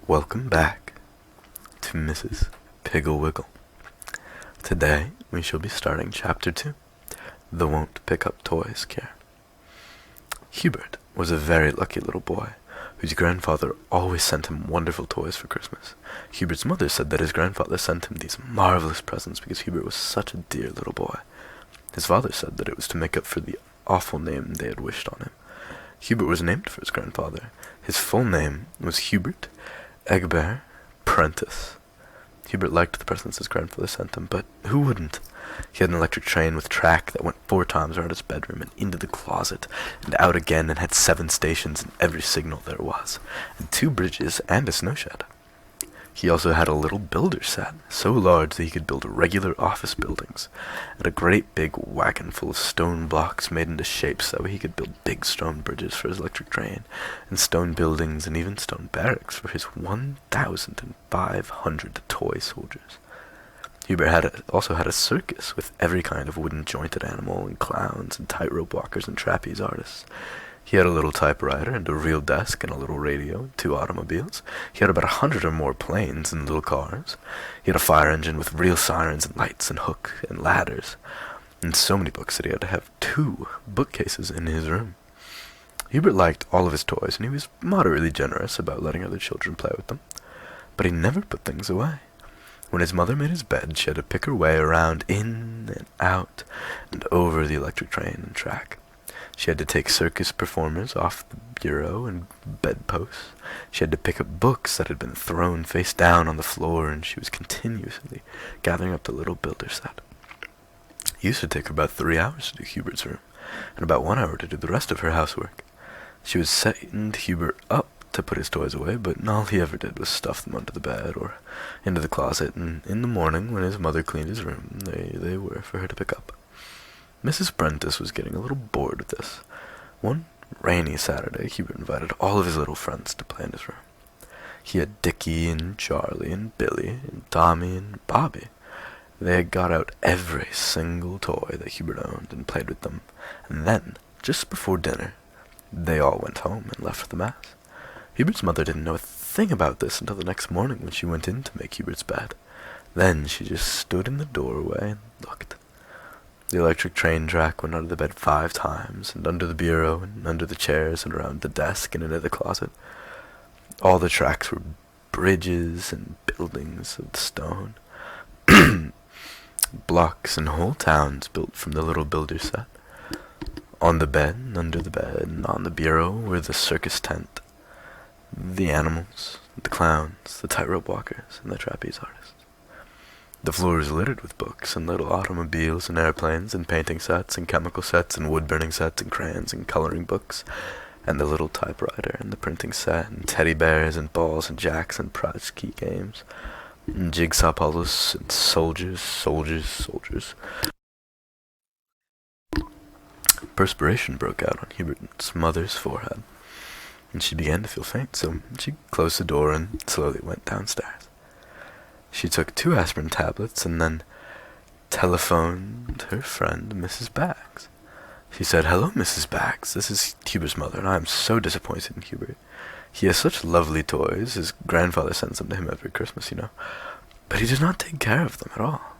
Welcome back to Mrs. Piggle-Wiggle. Today we shall be starting Chapter 2, The Won't Pick Up Toys Care. Hubert was a very lucky little boy, whose grandfather always sent him wonderful toys for Christmas. Hubert's mother said that his grandfather sent him these marvelous presents because Hubert was such a dear little boy. His father said that it was to make up for the awful name they had wished on him. Hubert was named for his grandfather. His full name was Hubert Egbert Prentice. Hubert liked the presents his grandfather sent him, but who wouldn't? He had an electric train with track that went 4 times around his bedroom and into the closet, and out again, and had 7 stations and every signal there was, and 2 bridges and a snow shed. He also had a little builder set, so large that he could build regular office buildings, and a great big wagon full of stone blocks made into shapes so that way he could build big stone bridges for his electric train, and stone buildings and even stone barracks for his 1,500 toy soldiers. Hubert also had a circus with every kind of wooden jointed animal and clowns and tightrope walkers and trapeze artists. He had a little typewriter and a real desk and a little radio and 2 automobiles. He had about 100 or more planes and little cars. He had a fire engine with real sirens and lights and hook and ladders, and so many books that he had to have 2 bookcases in his room. Hubert liked all of his toys, and he was moderately generous about letting other children play with them, but he never put things away. When his mother made his bed, she had to pick her way around in and out and over the electric train and track. She had to take circus performers off the bureau and bedposts. She had to pick up books that had been thrown face down on the floor, and she was continuously gathering up the little builder set. It used to take her about 3 hours to do Hubert's room, and about 1 hour to do the rest of her housework. She would send Hubert up to put his toys away, but all he ever did was stuff them under the bed or into the closet, and in the morning, when his mother cleaned his room, they were for her to pick up. Mrs. Prentice was getting a little bored with this. One rainy Saturday, Hubert invited all of his little friends to play in his room. He had Dickie and Charlie and Billy and Tommy and Bobby. They had got out every single toy that Hubert owned and played with them, and then, just before dinner, they all went home and left for the mass. Hubert's mother didn't know a thing about this until the next morning when she went in to make Hubert's bed. Then she just stood in the doorway and looked. The electric train track went under the bed 5 times, and under the bureau, and under the chairs, and around the desk, and into the closet. All the tracks were bridges and buildings of stone, blocks and whole towns built from the little builder set. On the bed, and under the bed, and on the bureau were the circus tent, the animals, the clowns, the tightrope walkers, and the trapeze artists. The floor was littered with books and little automobiles and airplanes and painting sets and chemical sets and wood-burning sets and crayons and coloring books and the little typewriter and the printing set and teddy bears and balls and jacks and prize key games and jigsaw puzzles and soldiers. Perspiration broke out on Hubert's mother's forehead, and she began to feel faint, so she closed the door and slowly went downstairs. She took 2 aspirin tablets and then telephoned her friend, Mrs. Baggs. She said, "Hello, Mrs. Baggs. This is Hubert's mother, and I am so disappointed in Hubert. He has such lovely toys. His grandfather sends them to him every Christmas, you know. But he does not take care of them at all.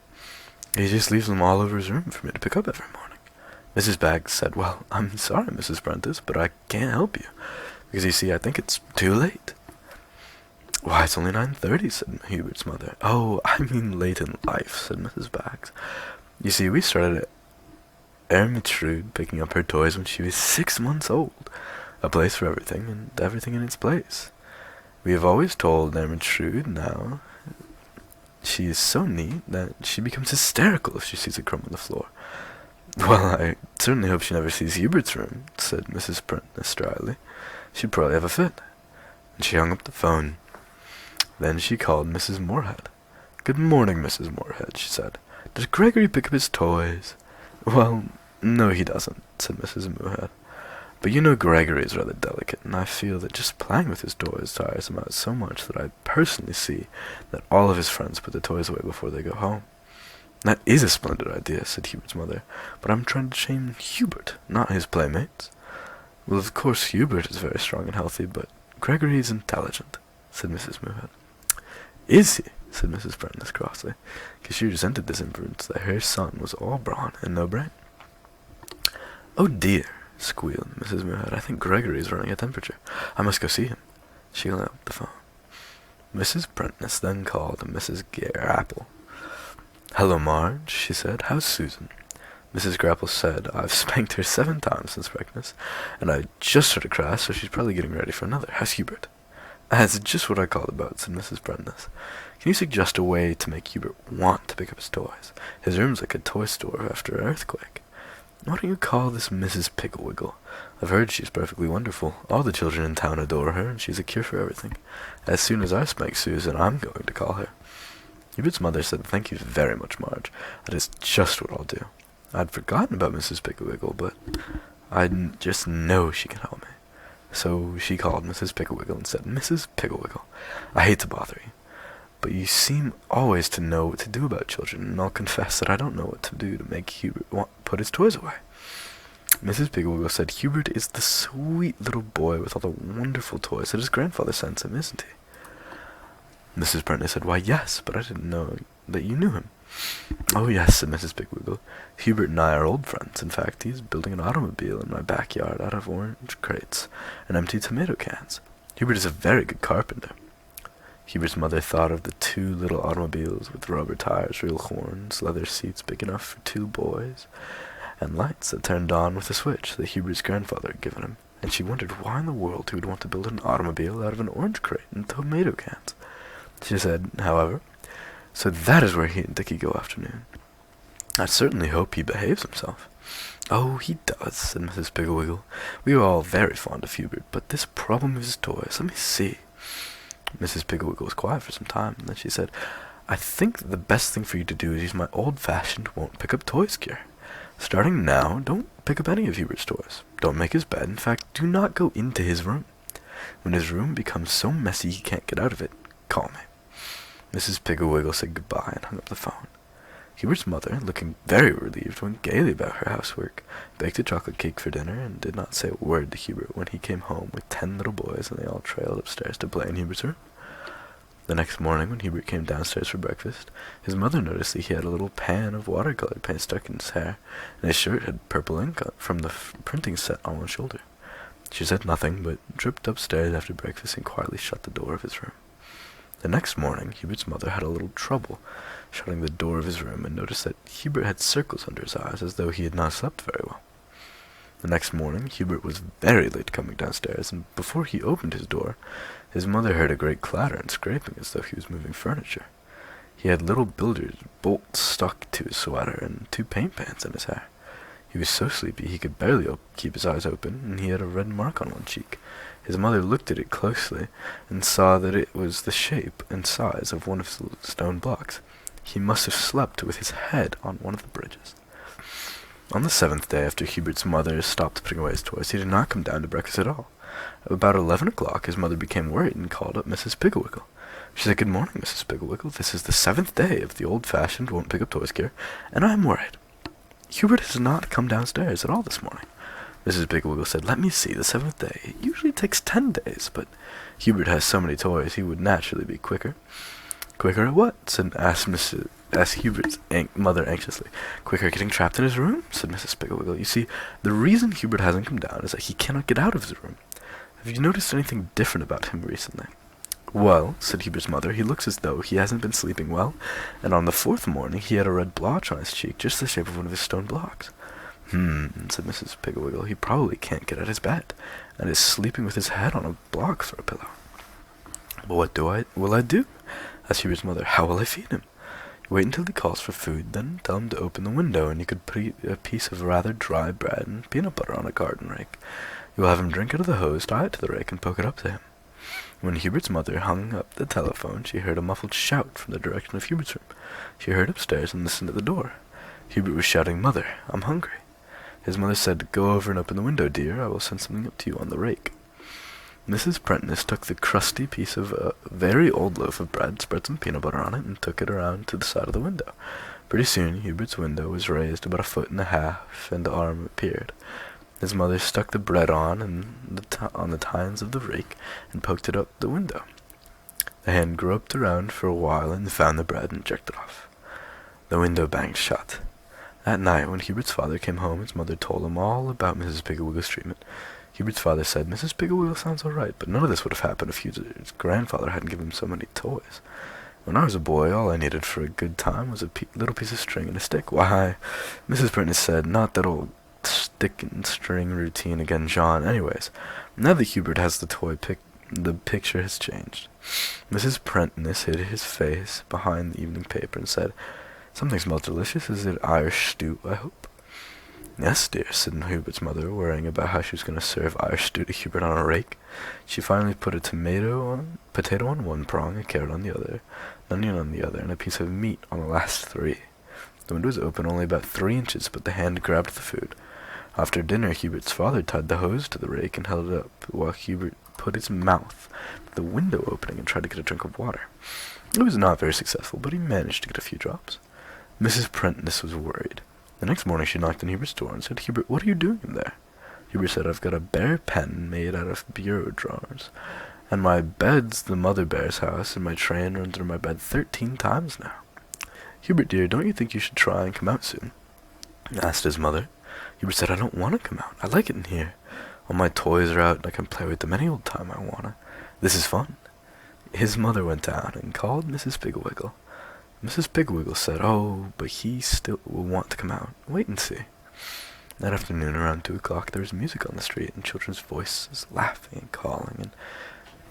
He just leaves them all over his room for me to pick up every morning." Mrs. Baggs said, "Well, I'm sorry, Mrs. Prentice, but I can't help you, because you see, I think it's too late." "Why, it's only 9:30, said Hubert's mother. "Oh, I mean late in life," said Mrs. Baggs. "You see, we started at Ermintrude picking up her toys when she was 6 months old. A place for everything, and everything in its place. We have always told Ermintrude now she is so neat that she becomes hysterical if she sees a crumb on the floor." "Well, I certainly hope she never sees Hubert's room," said Mrs. Prentice dryly. "She'd probably have a fit." And she hung up the phone. Then she called Mrs. Moorhead. "Good morning, Mrs. Moorhead," she said. "Does Gregory pick up his toys?" "Well, no, he doesn't," said Mrs. Moorhead. "But you know Gregory is rather delicate, and I feel that just playing with his toys tires him out so much that I personally see that all of his friends put the toys away before they go home." "That is a splendid idea," said Hubert's mother, "but I'm trying to shame Hubert, not his playmates." "Well, of course Hubert is very strong and healthy, but Gregory is intelligent," said Mrs. Moohead. Is he? Said Mrs. Prentice crossly, because she resented this inference that her son was all brawn and no brain. Oh dear, squealed Mrs. Moohead. I think Gregory is running a temperature. I must go see him. She hung up the phone. Mrs. Prentice then called Mrs. Grapple. Hello, Marge, she said. How's Susan? Mrs. Grapple said, I've spanked her 7 times since breakfast, and I just heard a crash, so she's probably getting ready for another. How's Hubert? That's just what I called about, said Mrs. Prentice. Can you suggest a way to make Hubert want to pick up his toys? His room's like a toy store after an earthquake. Why don't you call this Mrs. Piggle-Wiggle? I've heard she's perfectly wonderful. All the children in town adore her, and she's a cure for everything. As soon as I spank Susan, I'm going to call her. Hubert's mother said, Thank you very much, Marge. That is just what I'll do. I'd forgotten about Mrs. Piggle-Wiggle, but I just know she can help me. So she called Mrs. Piggle-Wiggle and said, Mrs. Piggle-Wiggle, I hate to bother you, but you seem always to know what to do about children, and I'll confess that I don't know what to do to make Hubert put his toys away. Mrs. Piggle-Wiggle said, Hubert is the sweet little boy with all the wonderful toys that his grandfather sends him, isn't he? Mrs. Prentice said, Why, yes, but I didn't know that you knew him. Oh, yes, said Mrs. Piggle-Wiggle. Hubert and I are old friends. In fact, he's building an automobile in my backyard out of orange crates and empty tomato cans. Hubert is a very good carpenter. Hubert's mother thought of the 2 little automobiles with rubber tires, real horns, leather seats big enough for 2 boys, and lights that turned on with a switch that Hubert's grandfather had given him, and she wondered why in the world he would want to build an automobile out of an orange crate and tomato cans. She said, however, So that is where he and Dickie go afternoon. I certainly hope he behaves himself. Oh, he does, said Mrs. Piggle-Wiggle. We are all very fond of Hubert, but this problem of his toys, let me see. Mrs. Piggle-Wiggle was quiet for some time, and then she said, I think the best thing for you to do is use my old-fashioned won't-pick-up-toys cure. Starting now, don't pick up any of Hubert's toys. Don't make his bed. In fact, do not go into his room. When his room becomes so messy he can't get out of it, call me. Mrs. Piggle-Wiggle said goodbye and hung up the phone. Hubert's mother, looking very relieved, went gaily about her housework, baked a chocolate cake for dinner, and did not say a word to Hubert when he came home with 10 little boys, and they all trailed upstairs to play in Hubert's room. The next morning, when Hubert came downstairs for breakfast, his mother noticed that he had a little pan of watercolor paint stuck in his hair, and his shirt had purple ink from the printing set on one shoulder. She said nothing, but tripped upstairs after breakfast and quietly shut the door of his room. The next morning, Hubert's mother had a little trouble shutting the door of his room and noticed that Hubert had circles under his eyes as though he had not slept very well. The next morning, Hubert was very late coming downstairs, and before he opened his door, his mother heard a great clatter and scraping as though he was moving furniture. He had little billiard bolts stuck to his sweater and 2 paint pans in his hair. He was so sleepy he could barely keep his eyes open, and he had a red mark on one cheek. His mother looked at it closely and saw that it was the shape and size of one of the stone blocks. He must have slept with his head on one of the bridges. On the 7th day after Hubert's mother stopped putting away his toys, he did not come down to breakfast at all. About 11 o'clock, his mother became worried and called up Mrs. Piggle-Wiggle. She said, Good morning, Mrs. Piggle-Wiggle. This is the 7th day of the old-fashioned won't-pick-up-toys cure, and I am worried. Hubert has not come downstairs at all this morning. Mrs. Piggle-Wiggle said, Let me see, the 7th day. It usually takes 10 days, but Hubert has so many toys he would naturally be quicker. Quicker at what? asked Hubert's mother anxiously. Quicker getting trapped in his room, said Mrs. Piggle-Wiggle. You see, the reason Hubert hasn't come down is that he cannot get out of his room. Have you noticed anything different about him recently? Well, said Hubert's mother, he looks as though he hasn't been sleeping well, and on the 4th morning he had a red blotch on his cheek, just the shape of one of his stone blocks. Said Mrs. Piggle-Wiggle, he probably can't get out of his bed, and is sleeping with his head on a block for a pillow. Well, what will I do? Asked Hubert's mother. How will I feed him? Wait until he calls for food, then tell him to open the window, and you could put a piece of rather dry bread and peanut butter on a garden rake. You will have him drink out of the hose, tie it to the rake, and poke it up to him. When Hubert's mother hung up the telephone, she heard a muffled shout from the direction of Hubert's room. She hurried upstairs and listened at the door. Hubert was shouting, Mother, I'm hungry. His mother said, Go over and open the window, dear. I will send something up to you on the rake. Mrs. Prentice took the crusty piece of a very old loaf of bread, spread some peanut butter on it, and took it around to the side of the window. Pretty soon, Hubert's window was raised about 1.5 feet, and the arm appeared. His mother stuck the bread on the tines of the rake and poked it up the window. The hand groped around for a while and found the bread and jerked it off. The window banged shut. That night, when Hubert's father came home, his mother told him all about Mrs. Piggle-Wiggle's treatment. Hubert's father said, "Mrs. Piggle-Wiggle sounds all right, but none of this would have happened if his grandfather hadn't given him so many toys. When I was a boy, all I needed for a good time was a little piece of string and a stick." "Why," Mrs. Prentice said, "not that old stick and string routine again, John. Anyways, now that Hubert has the toy the picture has changed." Mrs. Prentice hid his face behind the evening paper and said, "Something smells delicious. Is it Irish stew, I hope?" "Yes, dear," said Hubert's mother, worrying about how she was going to serve Irish stew to Hubert on a rake. She finally put a potato on one prong, a carrot on the other, an onion on the other, and a piece of meat on the last three. The window was open only about 3 inches, but the hand grabbed the food. After dinner, Hubert's father tied the hose to the rake and held it up, while Hubert put his mouth to the window opening and tried to get a drink of water. It was not very successful, but he managed to get a few drops. Mrs. Prentice was worried. The next morning she knocked on Hubert's door and said, "Hubert, what are you doing in there?" Hubert said, "I've got a bear pen made out of bureau drawers, and my bed's the mother bear's house, and my train runs under my bed 13 times now." "Hubert, dear, don't you think you should try and come out soon?" asked his mother. Hubert said, "I don't want to come out. I like it in here. All my toys are out, and I can play with them any old time I wanna. This is fun." His mother went down and called Mrs. Piggle-Wiggle. Mrs. Piggle-Wiggle said, "Oh, but he still will want to come out. Wait and see." That afternoon, around 2 o'clock, there was music on the street, and children's voices laughing and calling, and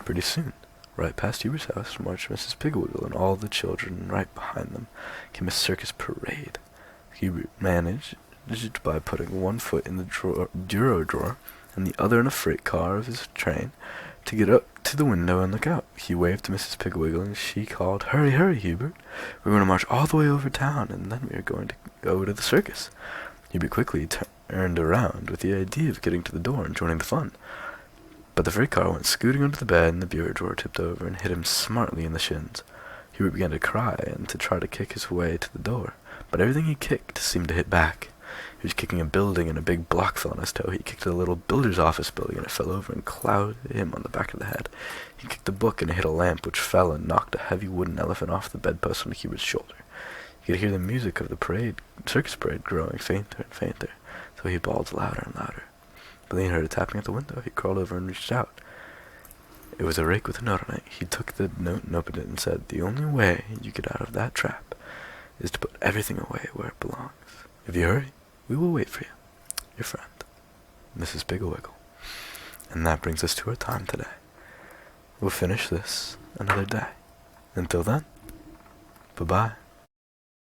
pretty soon, right past Hubert's house, marched Mrs. Piggle-Wiggle, and all the children right behind them came a circus parade. Hubert managed, by putting one foot in the bureau drawer and the other in a freight car of his train, to get up to the window and look out. He waved to Mrs. Piggle-Wiggle, and she called, "Hurry, hurry, Hubert. We're going to march all the way over town, and then we are going to go to the circus." Hubert quickly turned around with the idea of getting to the door and joining the fun. But the freight car went scooting under the bed, and the bureau drawer tipped over and hit him smartly in the shins. Hubert began to cry and to try to kick his way to the door, but everything he kicked seemed to hit back. He was kicking a building, and a big block fell on his toe. He kicked a little builder's office building, and it fell over and clouded him on the back of the head. He kicked a book, and it hit a lamp, which fell and knocked a heavy wooden elephant off the bedpost onto Hubert's shoulder. He could hear the music of the circus parade growing fainter and fainter, so he bawled louder and louder. But then he heard a tapping at the window. He crawled over and reached out. It was a rake with a note on it. He took the note and opened it and said, "The only way you get out of that trap is to put everything away where it belongs. If you hurry, we will wait for you. Your friend, Mrs. Piggle-Wiggle." And that brings us to our time today. We'll finish this another day. Until then, bye-bye.